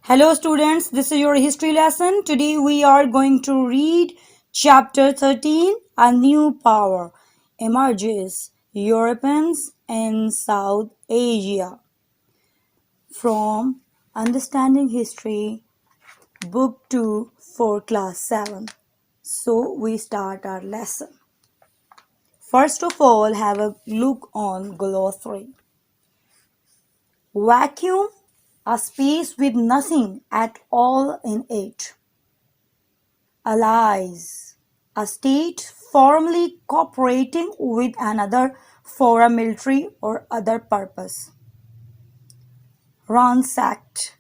Hello students, this is your history lesson. Today we are going to read chapter 13, A New Power Emerges, Europeans in South Asia. From Understanding History, Book 2 for Class 7. So we start our lesson. First of all, have a look on glossary. Vacuum, a space with nothing at all in it. Allies, a state formally cooperating with another for a military or other purpose. Ransacked,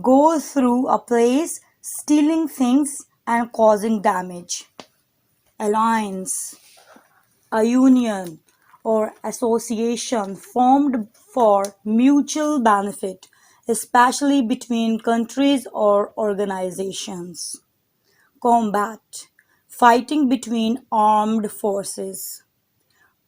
go through a place, stealing things and causing damage. Alliance, a union or association formed for mutual benefit, especially between countries or organizations. Combat, fighting between armed forces.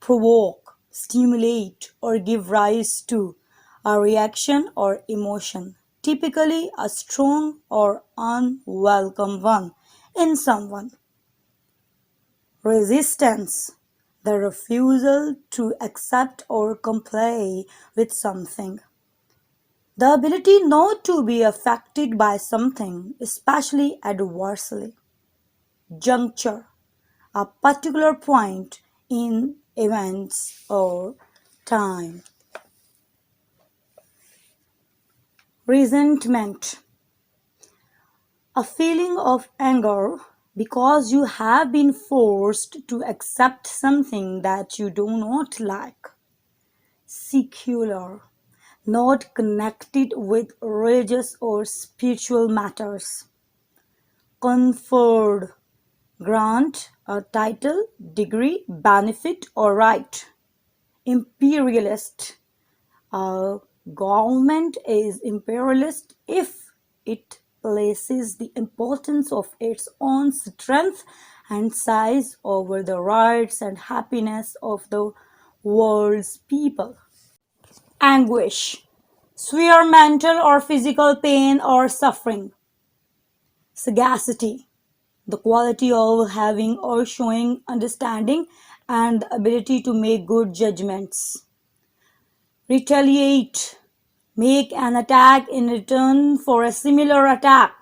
Provoke, stimulate, or give rise to a reaction or emotion, typically a strong or unwelcome one, in someone. Resistance, the refusal to accept or comply with something. The ability not to be affected by something, especially adversely. Juncture, a particular point in events or time. Resentment, a feeling of anger because you have been forced to accept something that you do not like. Secular, not connected with religious or spiritual matters. Conferred, grant a title, degree, benefit, or right. Imperialist, a government is imperialist if it places the importance of its own strength and size over the rights and happiness of the world's people. Anguish, severe mental or physical pain or suffering. Sagacity, the quality of having or showing understanding and the ability to make good judgments. Retaliate, make an attack in return for a similar attack.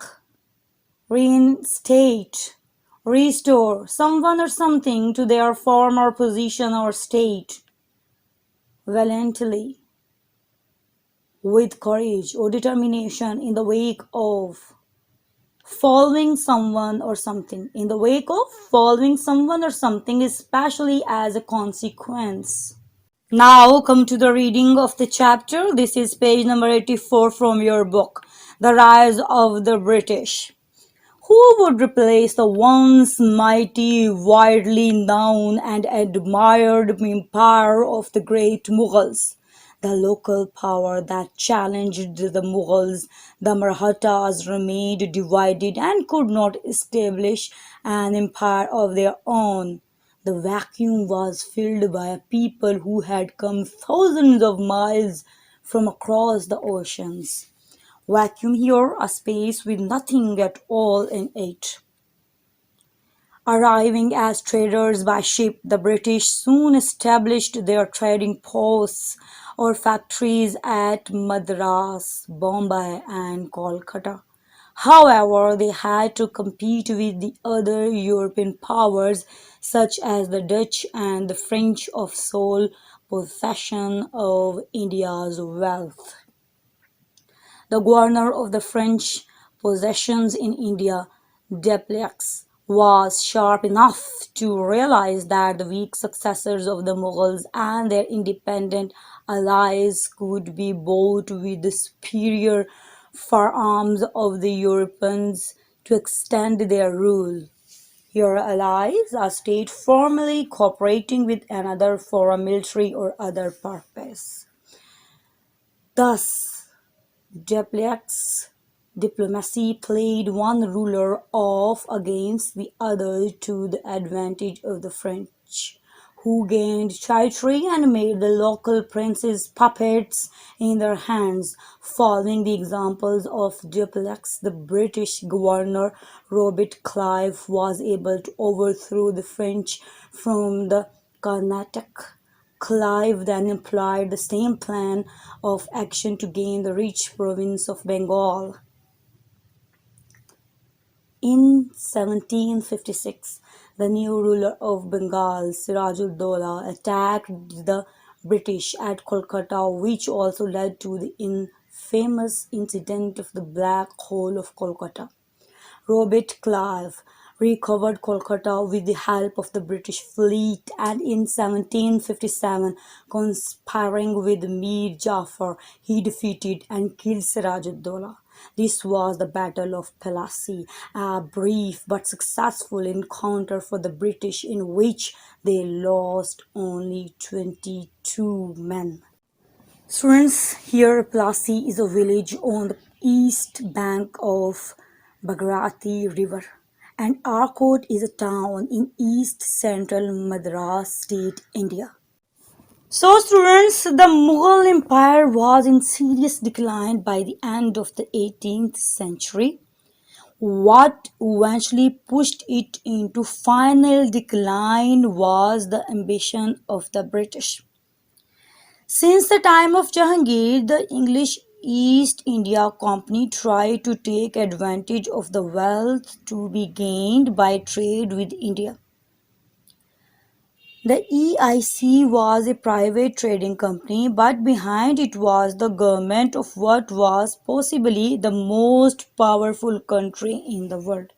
Reinstate, restore someone or something to their former position or state. Valiantly, with courage or determination in the wake of following someone or something. In the wake of following someone or something, especially as a consequence. Now come to the reading of the chapter. This is page number 84 from your book, The Rise of the British. Who would replace the once mighty, widely known and admired empire of the great Mughals? The local power that challenged the Mughals, the Marathas, remained divided and could not establish an empire of their own. The vacuum was filled by a people who had come thousands of miles from across the oceans. Vacuum here, a space with nothing at all in it. Arriving as traders by ship, the British soon established their trading posts or factories at Madras, Bombay, and Kolkata. However, they had to compete with the other European powers such as the Dutch and the French of sole possession of India's wealth. The governor of the French possessions in India, Dupleix, was sharp enough to realize that the weak successors of the Mughals and their independent allies could be bought with the superior firearms of the Europeans to extend their rule. Your allies, a state formally cooperating with another for a military or other purpose. Thus, Dupleix diplomacy played one ruler off against the other to the advantage of the French, who gained territory and made the local princes puppets in their hands. Following the examples of Dupleix, the British governor Robert Clive was able to overthrow the French from the Carnatic. Clive then employed the same plan of action to gain the rich province of Bengal. In 1756, the new ruler of Bengal, Siraj-ud-Dowlah, attacked the British at Kolkata, which also led to the infamous incident of the Black Hole of Kolkata. Robert Clive recovered Kolkata with the help of the British fleet, and in 1757, conspiring with Mir Jafar, he defeated and killed Siraj-ud-Dowlah. This was the Battle of Plassey, a brief but successful encounter for the British in which they lost only 22 men. Students, here Plassey is a village on the east bank of Bhagirathi River, and Arcot is a town in east central Madras state, India. So, students, the Mughal Empire was in serious decline by the end of the 18th century. What eventually pushed it into final decline was the ambition of the British. Since the time of Jahangir, the English East India Company tried to take advantage of the wealth to be gained by trade with India. The EIC was a private trading company, but behind it was the government of what was possibly the most powerful country in the world.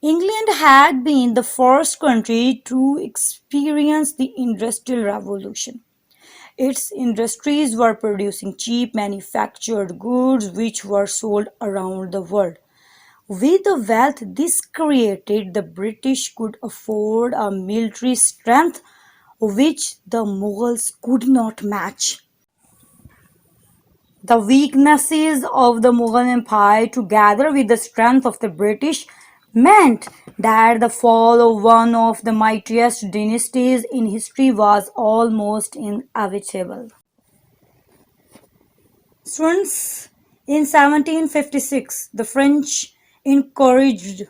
England had been the first country to experience the Industrial Revolution. Its industries were producing cheap manufactured goods which were sold around the world. With the wealth this created, the British could afford a military strength which the Mughals could not match. The weaknesses of the Mughal Empire, together with the strength of the British, meant that the fall of one of the mightiest dynasties in history was almost inevitable. Students, in 1756, the French encouraged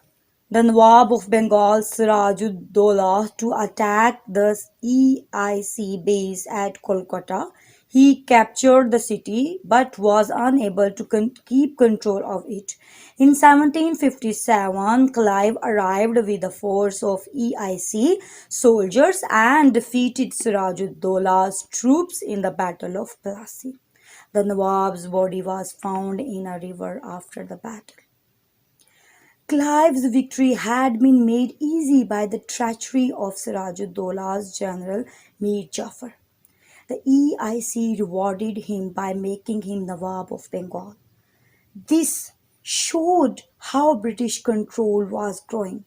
the Nawab of Bengal, Siraj-ud-Dowlah, to attack the EIC base at Kolkata. He captured the city but was unable to keep control of it. In 1757, Clive arrived with a force of EIC soldiers and defeated Siraj-ud-Dowlah's troops in the Battle of Plassey. The Nawab's body was found in a river after the battle. Clive's victory had been made easy by the treachery of Siraj-ud-Dowlah's general Mir Jafar. The EIC rewarded him by making him Nawab of Bengal. This showed how British control was growing.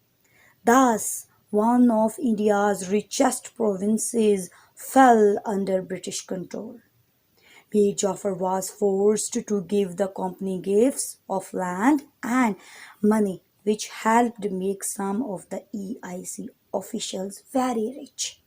Thus, one of India's richest provinces fell under British control. Mir Jafar was forced to give the company gifts of land and money, which helped make some of the EIC officials very rich.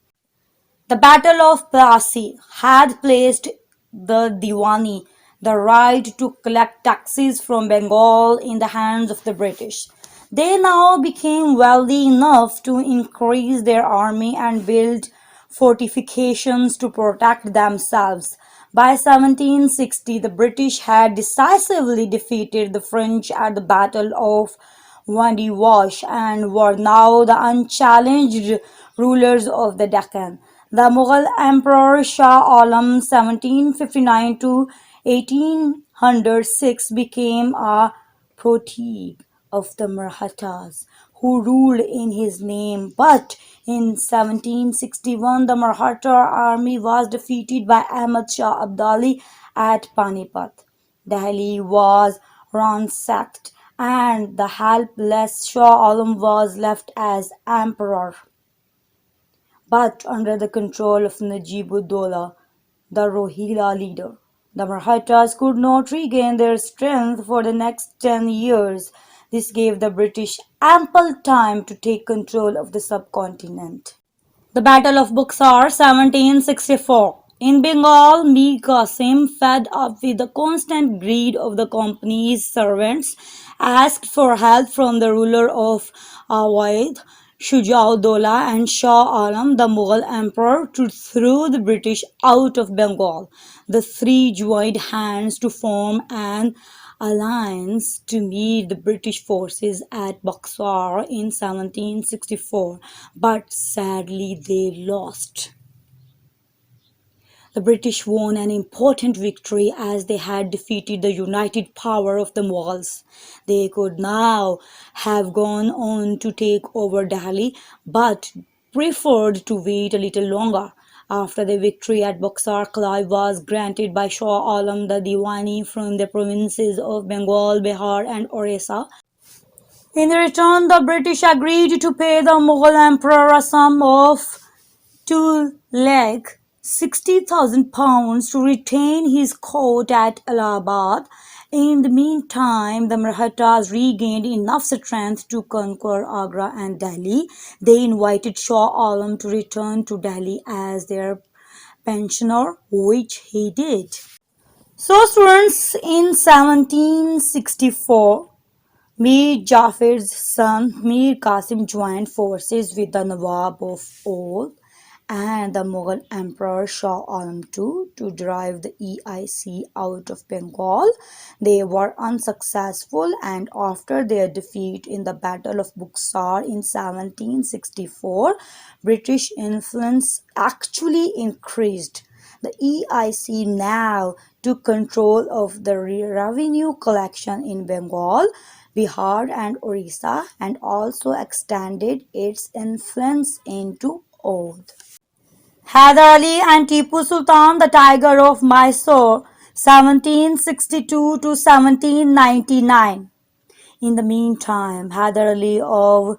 The Battle of Plassey had placed the Diwani, the right to collect taxes from Bengal, in the hands of the British. They now became wealthy enough to increase their army and build fortifications to protect themselves. By 1760, the British had decisively defeated the French at the Battle of Wandiwash and were now the unchallenged rulers of the Deccan. The Mughal Emperor Shah Alam 1759 to 1806 became a protege of the Marathas, who ruled in his name, but in 1761 the Maratha army was defeated by Ahmad Shah Abdali at Panipat. Delhi was ransacked and the helpless Shah Alam was left as emperor. But under the control of Najib-ud-Dowlah, the Rohilla leader, the Marathas could not regain their strength for the next 10 years. This gave the British ample time to take control of the subcontinent. The Battle of Buxar, 1764. In Bengal, Mir Qasim, fed up with the constant greed of the company's servants, asked for help from the ruler of Awadh, Shuja'ud-Dowla, and Shah Alam, the Mughal emperor, to throw the British out of Bengal. The three joined hands to form an alliance to meet the British forces at Buxar in 1764, but sadly they lost. The British won an important victory as they had defeated the united power of the Mughals. They could now have gone on to take over Delhi, but preferred to wait a little longer. After the victory at Buxar, Clive was granted by Shah Alam the Diwani from the provinces of Bengal, Bihar, and Orissa. In return, the British agreed to pay the Mughal emperor a sum of 2,60,000 pounds to retain his court at Allahabad. In the meantime, the Marathas regained enough strength to conquer Agra and Delhi. They invited Shah Alam to return to Delhi as their pensioner, which he did. So, students, in 1764, Mir Jafar's son Mir Qasim joined forces with the Nawab of Oudh and the Mughal Emperor Shah Alam II to drive the EIC out of Bengal. They were unsuccessful, and after their defeat in the Battle of Buxar in 1764, British influence actually increased. The EIC now took control of the revenue collection in Bengal, Bihar, and Orissa, and also extended its influence into Oudh. Hyder Ali and Tipu Sultan, the Tiger of Mysore, 1762 to 1799. In the meantime, Hyder Ali of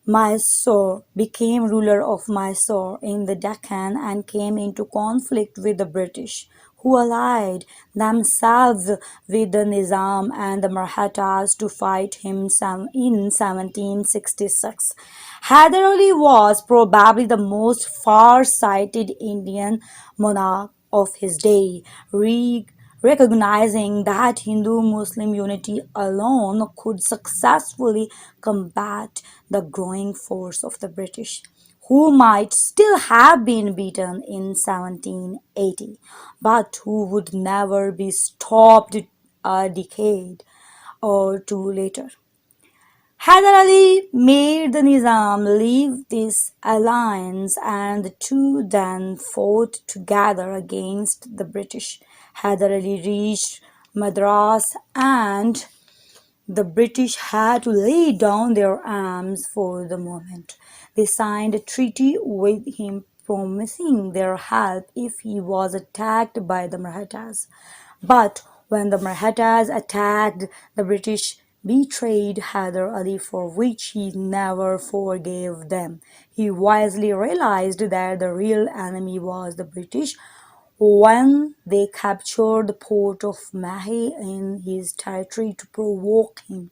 Mysore became ruler of Mysore in the Deccan and came into conflict with the British, who allied themselves with the Nizam and the Marathas to fight him in 1766. Hyder Ali was probably the most far-sighted Indian monarch of his day, recognizing that Hindu-Muslim unity alone could successfully combat the growing force of the British, who might still have been beaten in 1780, but who would never be stopped a decade or two later. Hyder Ali made the Nizam leave this alliance, and the two then fought together against the British. Hyder Ali reached Madras, and the British had to lay down their arms for the moment. They signed a treaty with him promising their help if he was attacked by the Marathas. But when the Marathas attacked, the British betrayed Hyder Ali, for which he never forgave them. He wisely realized that the real enemy was the British when they captured the port of Mahe in his territory to provoke him.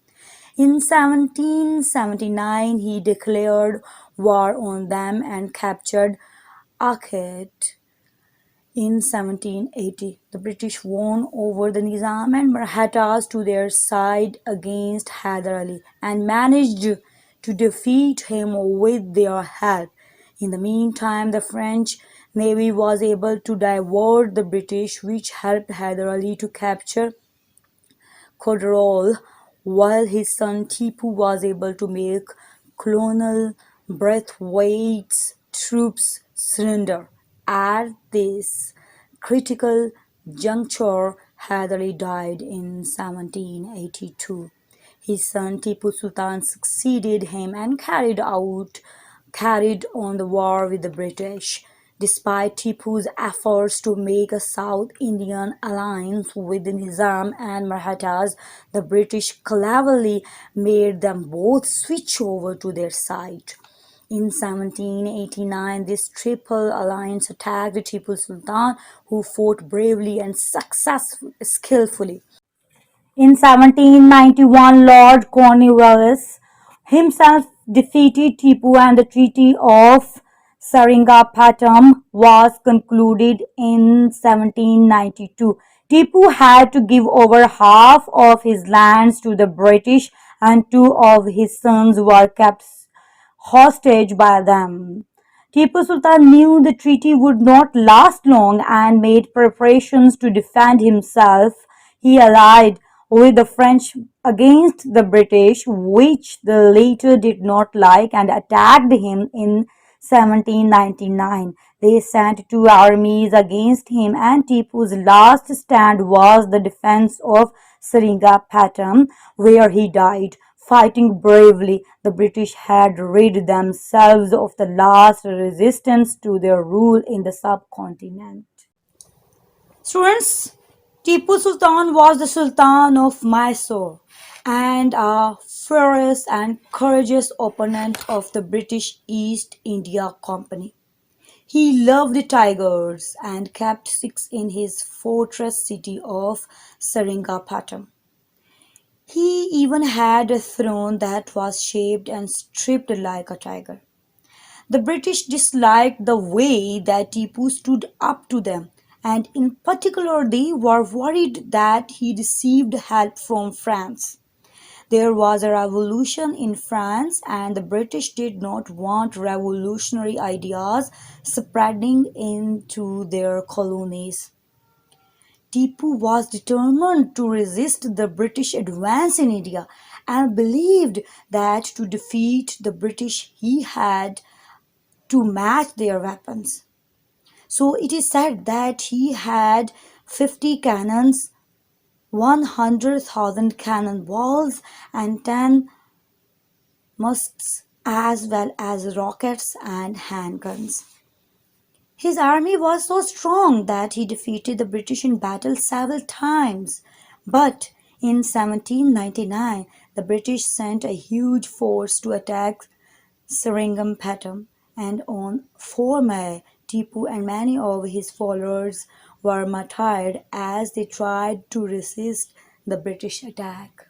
In 1779, he declared war on them and captured Akhet. In 1780, the British won over the Nizam and Marathas to their side against Hyder Ali and managed to defeat him with their help. In the meantime, the French navy was able to divert the British, which helped Hyder Ali to capture Coderol, while his son Tipu was able to make Colonel Braithwaite's troops surrender. At this critical juncture, Hyder Ali died in 1782. His son Tipu Sultan succeeded him and carried on the war with the British. Despite Tipu's efforts to make a South Indian alliance with the Nizam and Marathas, the British cleverly made them both switch over to their side. In 1789, this triple alliance attacked Tipu Sultan, who fought bravely and skillfully. In 1791, Lord Cornwallis himself defeated Tipu, and the Treaty of Seringapatam was concluded in 1792. Tipu had to give over half of his lands to the British, and two of his sons were kept hostage by them. Tipu Sultan knew the treaty would not last long and made preparations to defend himself. He allied with the French against the British, which the latter did not like, and attacked him in 1799. They sent two armies against him, and Tipu's last stand was the defense of Seringapatam, where he died. Fighting bravely, the British had rid themselves of the last resistance to their rule in the subcontinent. Students, Tipu Sultan was the Sultan of Mysore and a fierce and courageous opponent of the British East India Company. He loved tigers and kept six in his fortress city of Seringapatam. He even had a throne that was shaped and stripped like a tiger. The British disliked the way that Tipu stood up to them, and in particular, they were worried that he received help from France. There was a revolution in France, and the British did not want revolutionary ideas spreading into their colonies. Tipu was determined to resist the British advance in India and believed that to defeat the British he had to match their weapons. So it is said that he had 50 cannons, 100,000 cannon balls, and 10 musks, as well as rockets and handguns. His army was so strong that he defeated the British in battle several times. But in 1799, the British sent a huge force to attack Seringapatam, and on 4 May, Tipu and many of his followers were martyred as they tried to resist the British attack.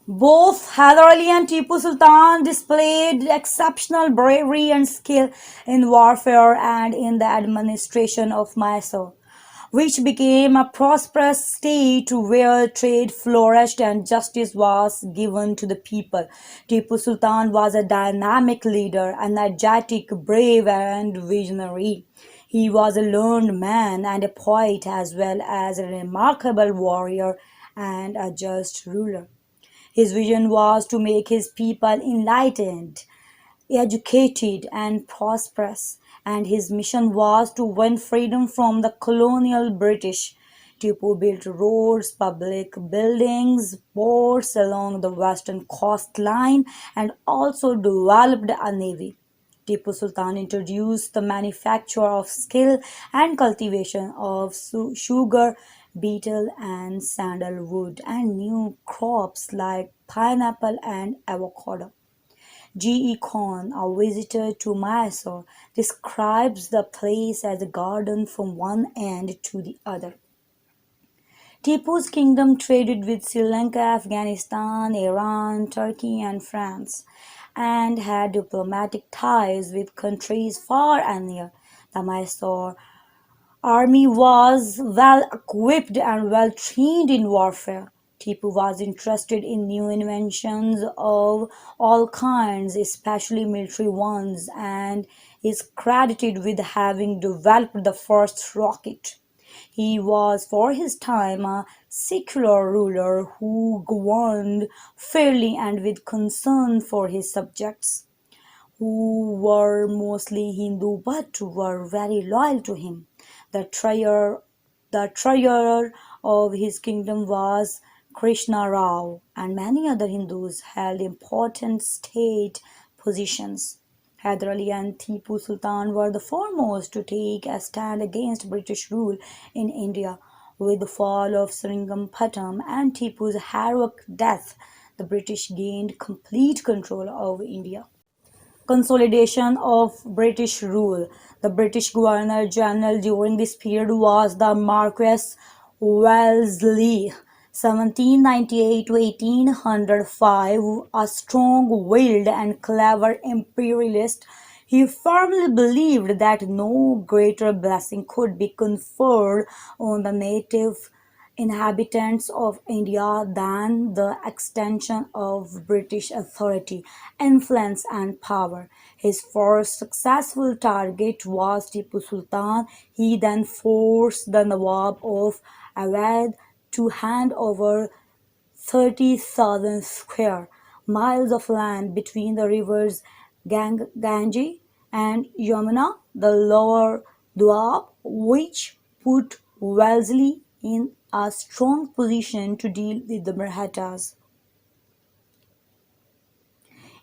Both Hyder Ali and Tipu Sultan displayed exceptional bravery and skill in warfare and in the administration of Mysore, which became a prosperous state where trade flourished and justice was given to the people. Tipu Sultan was a dynamic leader, energetic, brave, and visionary. He was a learned man and a poet as well as a remarkable warrior and a just ruler. His vision was to make his people enlightened, educated, and prosperous, and his mission was to win freedom from the colonial British. Tipu built roads, public buildings, ports along the western coastline, and also developed a navy. Tipu Sultan introduced the manufacture of skill and cultivation of sugar, betel, and sandalwood, and new crops like pineapple and avocado. G. E. Khan, a visitor to Mysore, describes the place as a garden from one end to the other. Tipu's kingdom traded with Sri Lanka, Afghanistan, Iran, Turkey, and France, and had diplomatic ties with countries far and near. The Mysore army was well equipped and well trained in warfare. Tipu was interested in new inventions of all kinds, especially military ones, and is credited with having developed the first rocket. He was for his time a secular ruler who governed fairly and with concern for his subjects, who were mostly Hindu but were very loyal to him. The treasurer, the treasurer of his kingdom was Krishna Rao, and many other Hindus held important state positions. Hyder Ali and Tipu Sultan were the foremost to take a stand against British rule in India. With the fall of Seringapatam and Tipu's heroic death, the British gained complete control of India. Consolidation of British rule. The British Governor General during this period was the Marquess Wellesley, 1798 to 1805, a strong willed and clever imperialist. He firmly believed that no greater blessing could be conferred on the native inhabitants of India than the extension of British authority, influence, and power. His first successful target was Tipu Sultan. He then forced the Nawab of Awadh to hand over 30,000 square miles of land between the rivers Ganges and Yamuna, the lower Doab, which put Wellesley in a strong position to deal with the Marathas.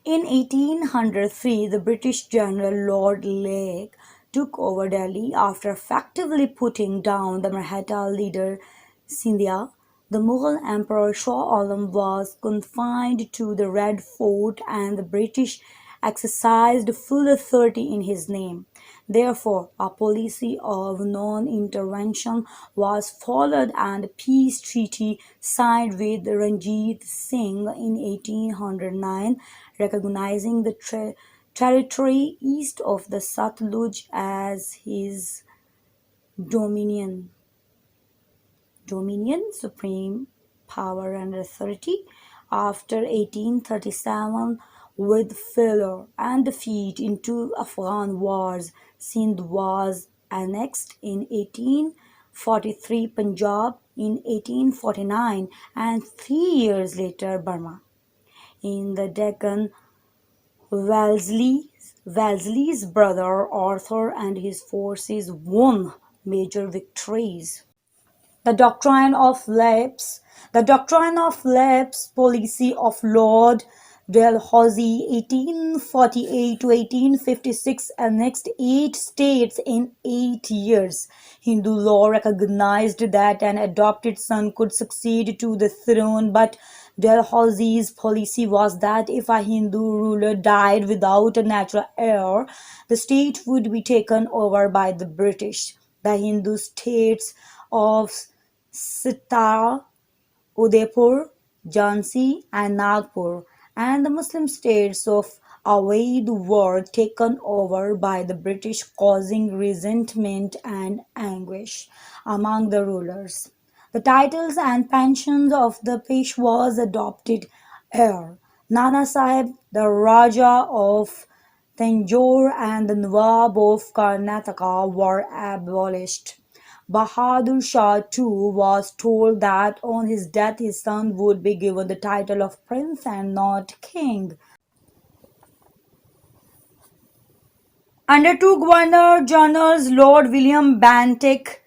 In 1803, the British General Lord Lake took over Delhi after effectively putting down the Maratha leader Scindia. The Mughal Emperor Shah Alam was confined to the Red Fort and the British exercised full authority in his name. Therefore, a policy of non-intervention was followed and a peace treaty signed with Ranjit Singh in 1809 recognizing the territory east of the Satluj as his dominion supreme power and authority. After 1837, with failure and defeat in two Afghan wars, Sindh was annexed in 1843, Punjab in 1849, and 3 years later Burma. In the Deccan, Wellesley's brother Arthur and his forces won major victories. The doctrine of lapse. The doctrine of lapse policy of Lord Dalhousie 1848 to 1856 annexed 8 states in 8 years. Hindu law recognized that an adopted son could succeed to the throne, but Dalhousie's policy was that if a Hindu ruler died without a natural heir, the state would be taken over by the British. The Hindu states of Sitara, Udaipur, Jhansi, and Nagpur, and the Muslim states of Awadh were taken over by the British, causing resentment and anguish among the rulers. The titles and pensions of the Peshwa's adopted heir, Nana Sahib, the Raja of Tanjore, and the Nawab of Karnataka were abolished. Bahadur Shah too was told that on his death his son would be given the title of prince and not king. Under two governor-generals, Lord William Bentinck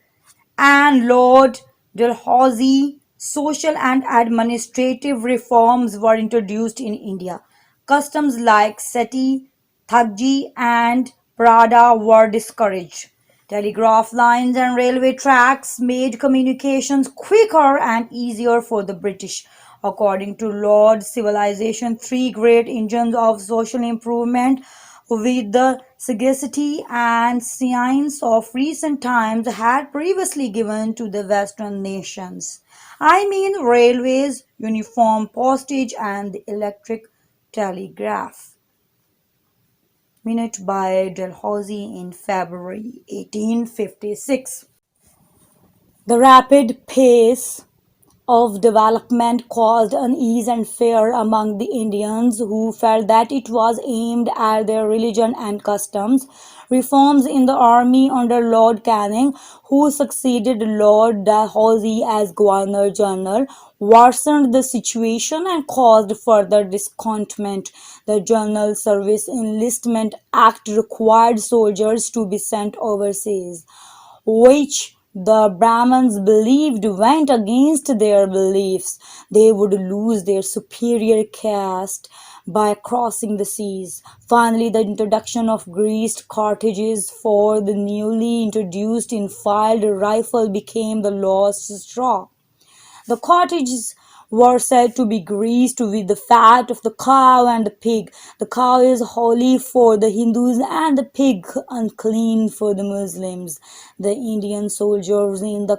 and Lord Dalhousie, social and administrative reforms were introduced in India. Customs like seti, thagji, and prada were discouraged. Telegraph lines and railway tracks made communications quicker and easier for the British. According to Lord Civilization, three great engines of social improvement with the sagacity and science of recent times had previously given to the Western nations. I mean railways, uniform postage, and the electric telegraph. Minute by Dalhousie in February 1856. The rapid pace of development caused unease and fear among the Indians who felt that it was aimed at their religion and customs. Reforms in the army under Lord Canning, who succeeded Lord Dalhousie as Governor General, worsened the situation and caused further discontentment. The General Service Enlistment Act required soldiers to be sent overseas, which the Brahmins believed went against their beliefs. They would lose their superior caste by crossing the seas. Finally, the introduction of greased cartridges for the newly introduced infiled rifle became the last straw. The cottages were said to be greased with the fat of the cow and the pig. The cow is holy for the Hindus and the pig unclean for the Muslims. The Indian soldiers in the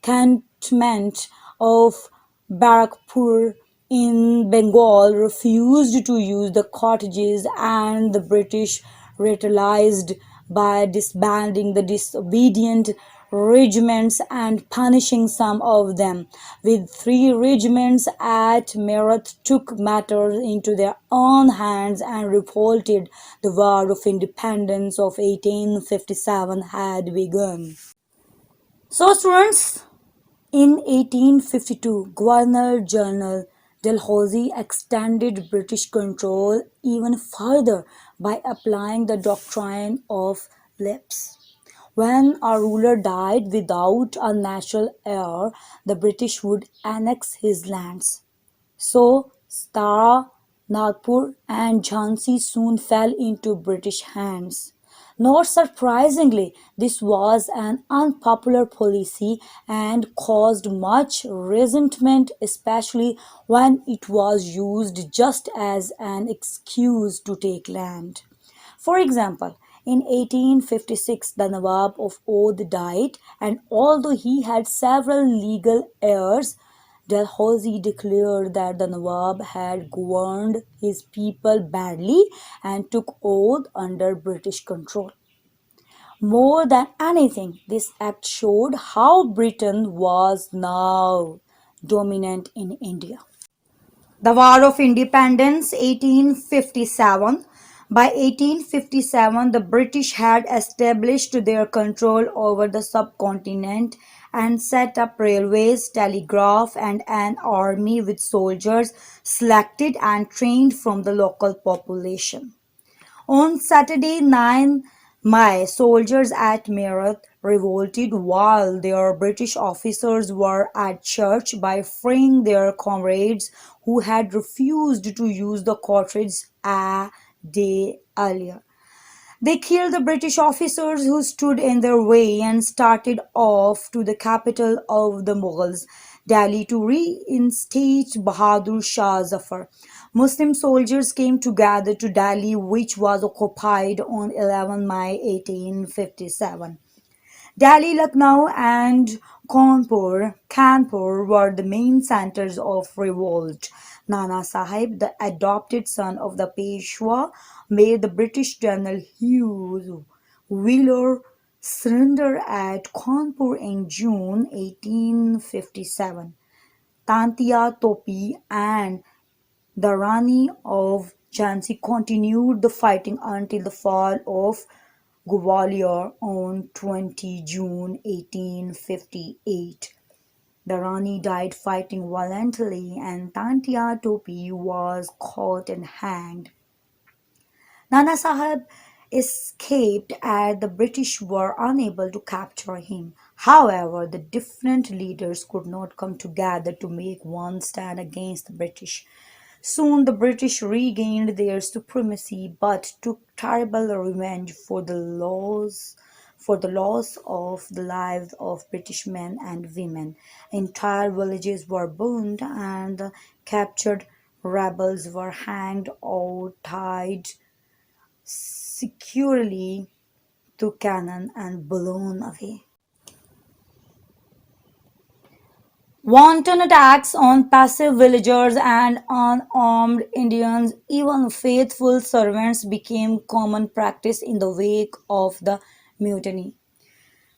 cantonment of Barakpur in Bengal refused to use the cottages, and the British retaliated by disbanding the disobedient regiments and punishing some of them, with three regiments at Meerut took matters into their own hands and revolted. The War of Independence of 1857 had begun. So, students, in 1852, Governor General Dalhousie extended British control even further by applying the doctrine of lapse. When a ruler died without a natural heir, the British would annex his lands. So Stara, Nagpur, and Jhansi soon fell into British hands. Not surprisingly, this was an unpopular policy and caused much resentment, especially when it was used just as an excuse to take land. For example, in 1856 the Nawab of Oudh died, and although he had several legal heirs, Dalhousie declared that the Nawab had governed his people badly and took oath under British control. More than anything, this act showed how Britain was now dominant in India. The War of Independence 1857. By 1857, the British had established their control over the subcontinent and set up railways, telegraph, and an army with soldiers selected and trained from the local population. On Saturday, 9 May, soldiers at Meerut revolted while their British officers were at church by freeing their comrades who had refused to use the cottage a day earlier. They killed the British officers who stood in their way and started off to the capital of the Mughals, Delhi, to reinstate Bahadur Shah Zafar. Muslim soldiers came together to Delhi, which was occupied on 11 May 1857. Delhi, Lucknow, and Kanpur were the main centers of revolt. Nana Sahib, the adopted son of the Peshwa, made the British General Hugh Wheeler surrender at Kanpur in June 1857. Tantia Topi and the Rani of Jhansi continued the fighting until the fall of Gwalior on 20 June 1858. The Rani died fighting valiantly and Tantia Topi was caught and hanged. Nana Sahib escaped as the British were unable to capture him. However, the different leaders could not come together to make one stand against the British. Soon the British regained their supremacy but took terrible revenge for the loss of the lives of British men and women. Entire villages were burned and the captured rebels were hanged or tied securely to cannon and blown away. Wanton attacks on passive villagers and unarmed Indians, even faithful servants, became common practice in the wake of the mutiny.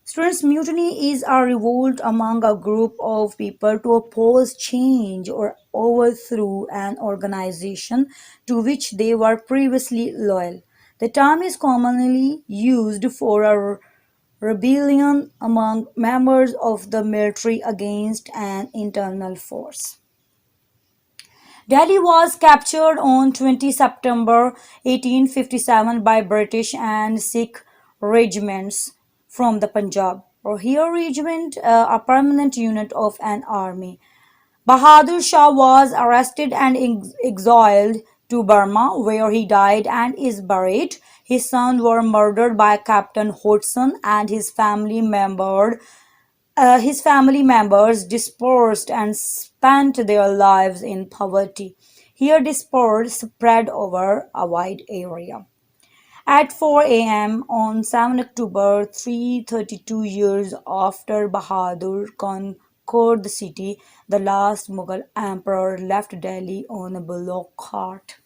Students, mutiny is a revolt among a group of people to oppose change or overthrow an organization to which they were previously loyal. The term is commonly used for a rebellion among members of the military against an internal force. Delhi was captured on 20 September 1857 by British and Sikh regiments from the Punjab. Here regiment, a permanent unit of an army. Bahadur Shah was arrested and exiled to Burma, where he died and is buried. His sons were murdered by Captain Hodgson and his family members dispersed and spent their lives in poverty. Here dispersed spread over a wide area. At 4 a.m. on 7 October, 332 years after Bahadur conquered the city, the last Mughal emperor left Delhi on a bullock cart.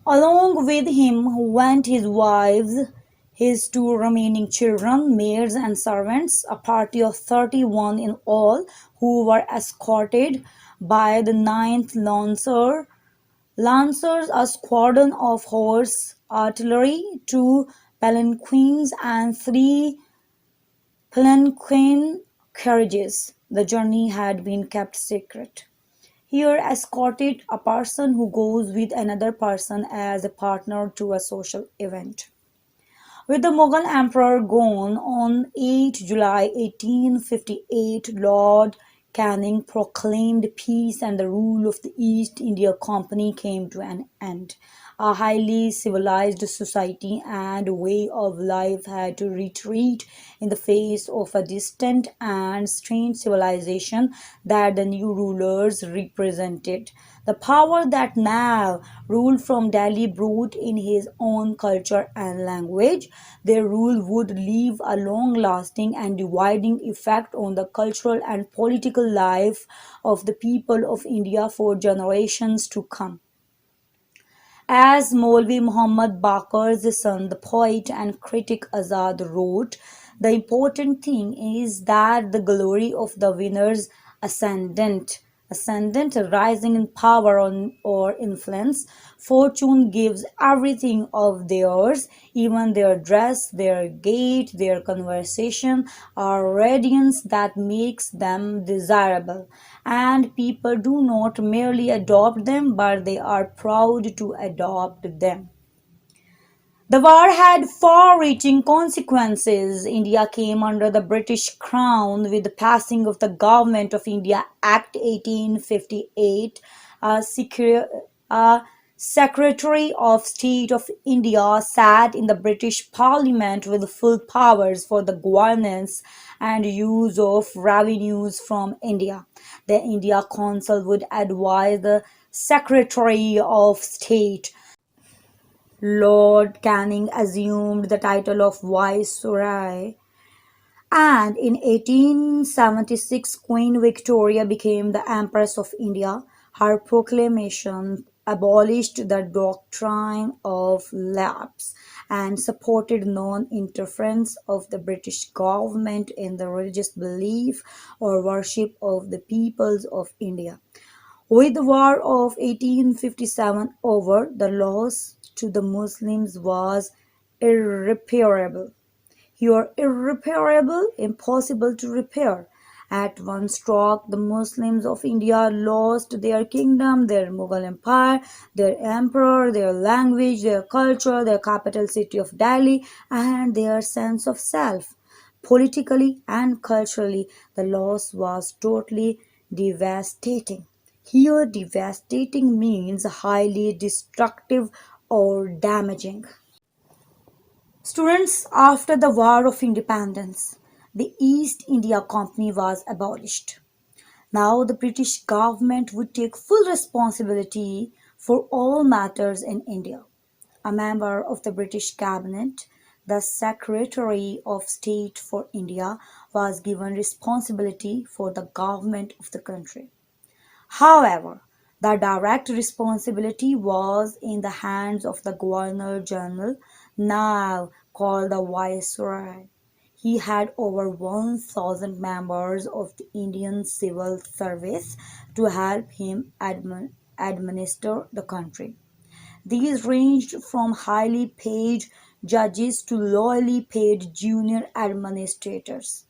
Along with him went his wives, his two remaining children, maids, and servants, a party of 31 in all, who were escorted by the ninth Lancers, a squadron of horse artillery, two palanquins, and three palanquin carriages. The journey had been kept secret. Here, escorted a person who goes with another person as a partner to a social event. With the Mughal emperor gone on 8 July 1858, Lord Canning proclaimed peace and the rule of the East India Company came to an end. A highly civilized society and way of life had to retreat in the face of a distant and strange civilization that the new rulers represented. The power that now ruled from Delhi brought in his own culture and language. Their rule would leave a long lasting and dividing effect on the cultural and political life of the people of India for generations to come. As Maulvi Muhammad Bakar's son, the poet and critic Azad wrote, the important thing is that the glory of the winners ascendant rising in power or influence, fortune gives everything of theirs, even their dress, their gait, their conversation, are radiance that makes them desirable. And people do not merely adopt them, but they are proud to adopt them. The war had far-reaching consequences. India came under the British Crown with the passing of the Government of India Act 1858. A Secretary of State of India sat in the British Parliament with full powers for the governance and use of revenues from India. The India Council would advise the Secretary of State. Lord Canning assumed the title of Viceroy, and in 1876 Queen Victoria became the Empress of India. Her proclamation abolished the doctrine of lapse and supported non-interference of the British government in the religious belief or worship of the peoples of India. With the War of 1857 over, the loss to the Muslims was irreparable. Here, irreparable, impossible to repair. At one stroke, the Muslims of India lost their kingdom, their Mughal empire, their emperor, their language, their culture, their capital city of Delhi, and their sense of self. Politically and culturally, the loss was totally devastating. Here, devastating means highly destructive or damaging. Students, after the War of Independence, the East India Company was abolished. Now the British government would take full responsibility for all matters in India. A member of the British cabinet, the Secretary of State for India, was given responsibility for the government of the country. However, the direct responsibility was in the hands of the Governor General, now called the Viceroy. He had over 1,000 members of the Indian civil service to help him administer the country. These ranged from highly paid judges to lowly paid junior administrators.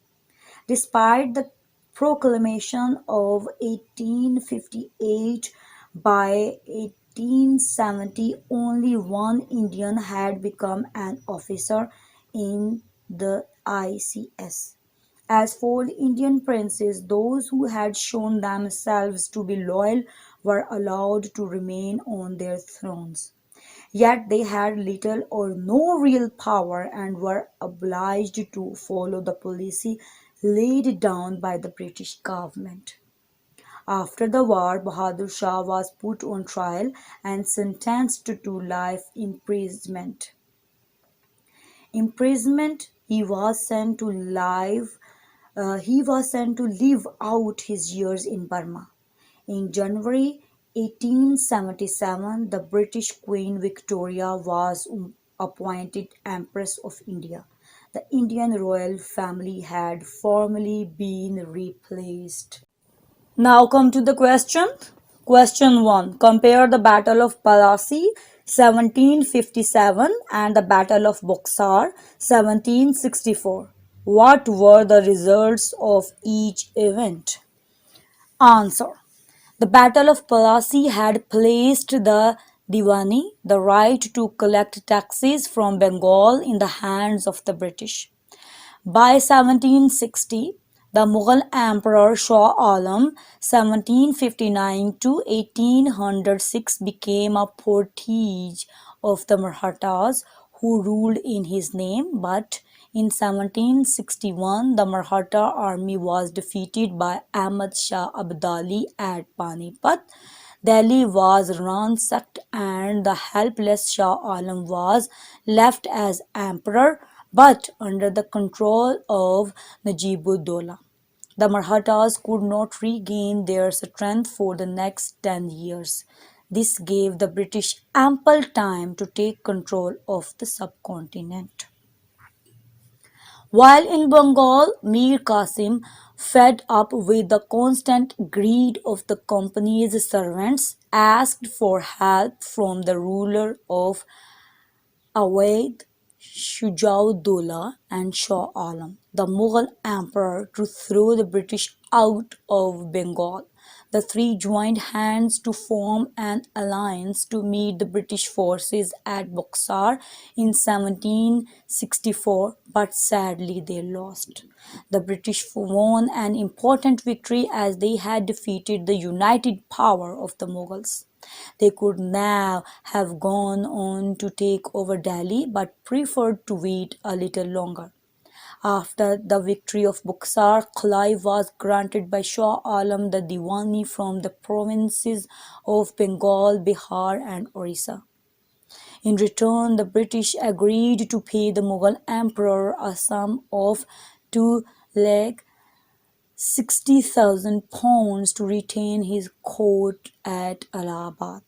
Despite the proclamation of 1858, by 1870 only one Indian had become an officer in the ICS. As for the Indian princes, those who had shown themselves to be loyal were allowed to remain on their thrones. Yet they had little or no real power and were obliged to follow the policy laid down by the British government. After the war, Bahadur Shah was put on trial and sentenced to life imprisonment. He was sent to live out his years in Burma. In January 1877, the British Queen Victoria was appointed Empress of India. The Indian royal family had formally been replaced. Now come to the question. Question 1. Compare the Battle of Plassey 1757 and the Battle of Buxar 1764. What were the results of each event? Answer. The Battle of Plassey had placed the Diwani, the right to collect taxes from Bengal, in the hands of the British. By 1760, the Mughal Emperor Shah Alam 1759 to 1806 became a portage of the Marathas who ruled in his name, but in 1761 the Maratha army was defeated by Ahmad Shah Abdali at Panipat. Delhi was ransacked and the helpless Shah Alam was left as emperor but under the control of Najib-ud-Dowla. The Marathas could not regain their strength for the next 10 years. This gave the British ample time to take control of the subcontinent. While in Bengal, Mir Qasim, fed up with the constant greed of the company's servants, asked for help from the ruler of Awadh, Shujauddaulah and Shah Alam, the Mughal emperor, to throw the British out of Bengal. The three joined hands to form an alliance to meet the British forces at Buxar in 1764, but sadly they lost. The British won an important victory as they had defeated the united power of the Mughals. They could now have gone on to take over Delhi but preferred to wait a little longer. After the victory of Buxar, Clive was granted by Shah Alam the Diwani from the provinces of Bengal, Bihar and Orissa. In return, the British agreed to pay the Mughal emperor a sum of 2,60,000 pounds to retain his court at Allahabad.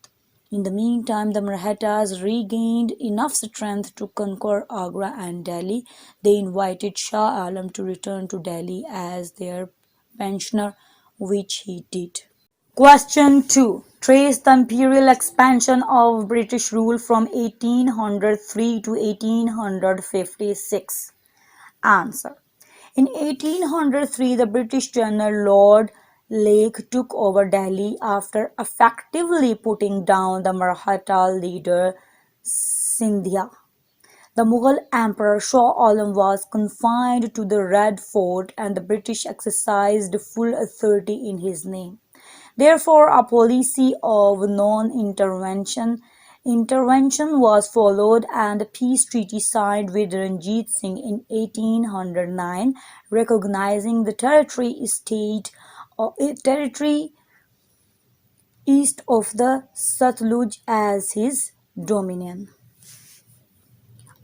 In the meantime, the Marathas regained enough strength to conquer Agra and Delhi. They invited Shah Alam to return to Delhi as their pensioner, which he did. Question 2. Trace the imperial expansion of British rule from 1803 to 1856. Answer. In 1803, the British General Lord Lake took over Delhi after effectively putting down the Maratha leader Sindhia. The Mughal Emperor Shah Alam was confined to the Red Fort and the British exercised full authority in his name. Therefore, a policy of non-intervention was followed and a peace treaty signed with Ranjit Singh in 1809, recognizing the territory east of the Satluj as his dominion.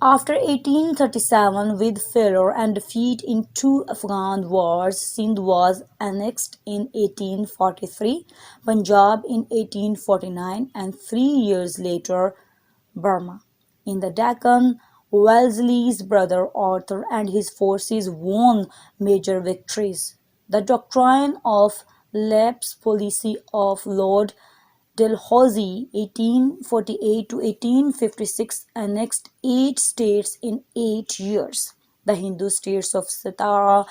After 1837, with failure and defeat in two Afghan wars, Sindh was annexed in 1843, Punjab in 1849, and 3 years later, Burma. In the Deccan, Wellesley's brother Arthur and his forces won major victories. The doctrine of lapse policy of Lord Dalhousie (1848 to 1856) annexed 8 states in 8 years. The Hindu states of Satara,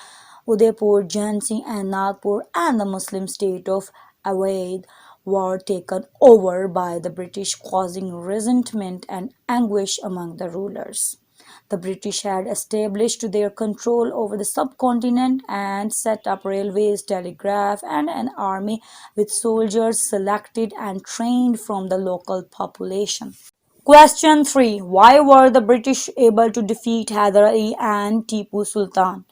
Udaipur, Jhansi and Nagpur and the Muslim state of Awadh were taken over by the British, causing resentment and anguish among the rulers. The British had established their control over the subcontinent and set up railways, telegraph, and an army with soldiers selected and trained from the local population. Question 3. Why were the British able to defeat Hyder Ali and Tipu Sultan?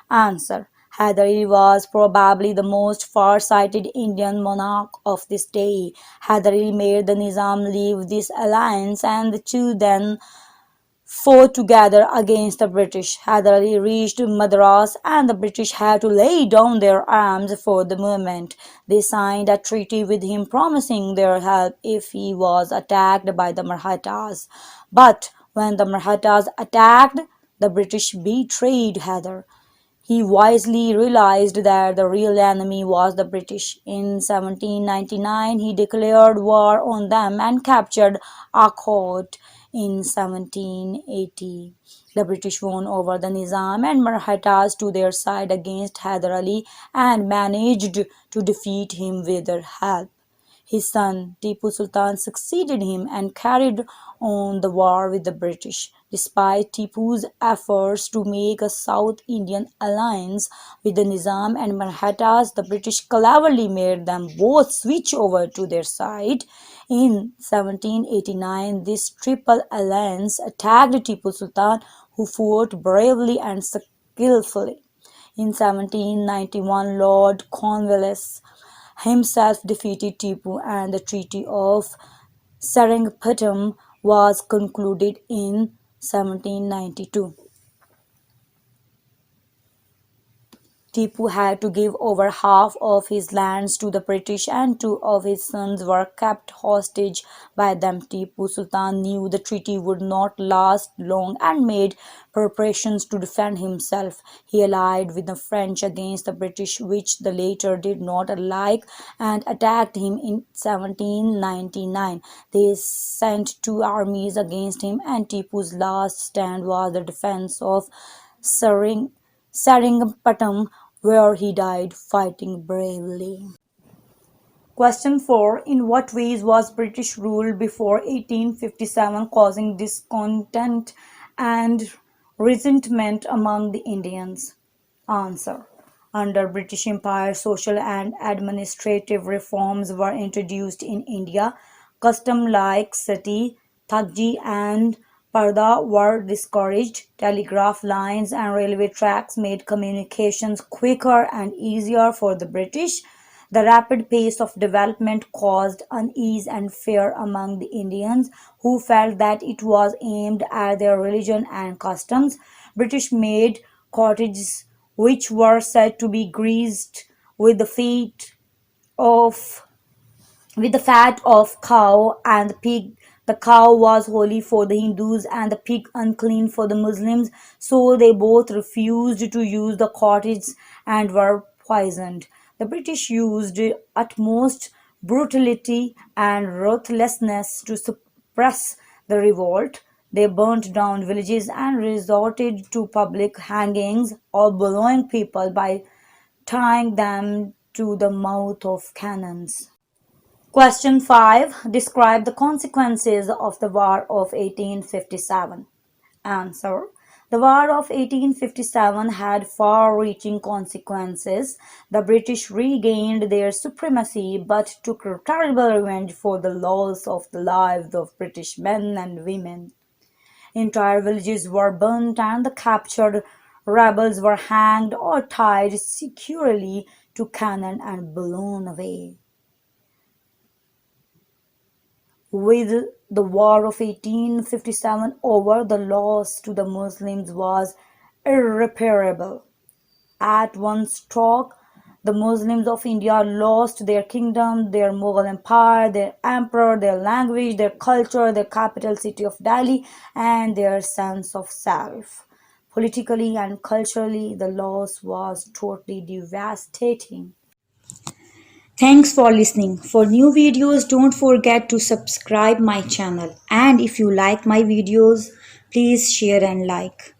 Answer. Hyder Ali was probably the most far-sighted Indian monarch of this day. Hyder Ali made the Nizam leave this alliance and the two then fought together against the British. Hyder Ali reached Madras and the British had to lay down their arms for the moment. They signed a treaty with him promising their help if he was attacked by the Marathas. But when the Marathas attacked, the British betrayed Hyder. He wisely realized that the real enemy was the British. In 1799, he declared war on them and captured Akot in 1780. The British won over the Nizam and Marathas to their side against Hyder Ali and managed to defeat him with their help. His son Tipu Sultan succeeded him and carried on the war with the British. Despite Tipu's efforts to make a South Indian alliance with the Nizam and Marathas, the British cleverly made them both switch over to their side. In 1789, this triple alliance attacked Tipu Sultan, who fought bravely and skillfully. In 1791, Lord Cornwallis himself defeated Tipu and the Treaty of Seringapatam was concluded in 1792. Tipu had to give over half of his lands to the British and two of his sons were kept hostage by them. Tipu Sultan knew the treaty would not last long and made preparations to defend himself. He allied with the French against the British, which the latter did not like, and attacked him in 1799. They sent two armies against him, and Tipu's last stand was the defense of Seringapatam, where he died fighting bravely. Question 4. In what ways was British rule before 1857 causing discontent and resentment among the Indians? Answer. Under British Empire, social and administrative reforms were introduced in India. Customs like sati, thakji, and parda were discouraged. Telegraph lines and railway tracks made communications quicker and easier for the British. The rapid pace of development caused unease and fear among the Indians, who felt that it was aimed at their religion and customs. British made cottages which were said to be greased with the feet of with the fat of cow and the pig. The cow was holy for the Hindus and the pig unclean for the Muslims, so they both refused to use the cottages and were poisoned. The British used utmost brutality and ruthlessness to suppress the revolt. They burnt down villages and resorted to public hangings or blowing people by tying them to the mouth of cannons. Question 5. Describe the consequences of the War of 1857. Answer. The War of 1857 had far-reaching consequences. The British regained their supremacy but took terrible revenge for the loss of the lives of British men and women. Entire villages were burnt and the captured rebels were hanged or tied securely to cannon and blown away. With the War of 1857 over, the loss to the Muslims was irreparable. At one stroke, the Muslims of India lost their kingdom, their Mughal empire, their emperor, their language, their culture, their capital city of Delhi, and their sense of self. Politically and culturally, the loss was totally devastating. Thanks for listening. For new videos, don't forget to subscribe my channel. And if you like my videos, please share and like.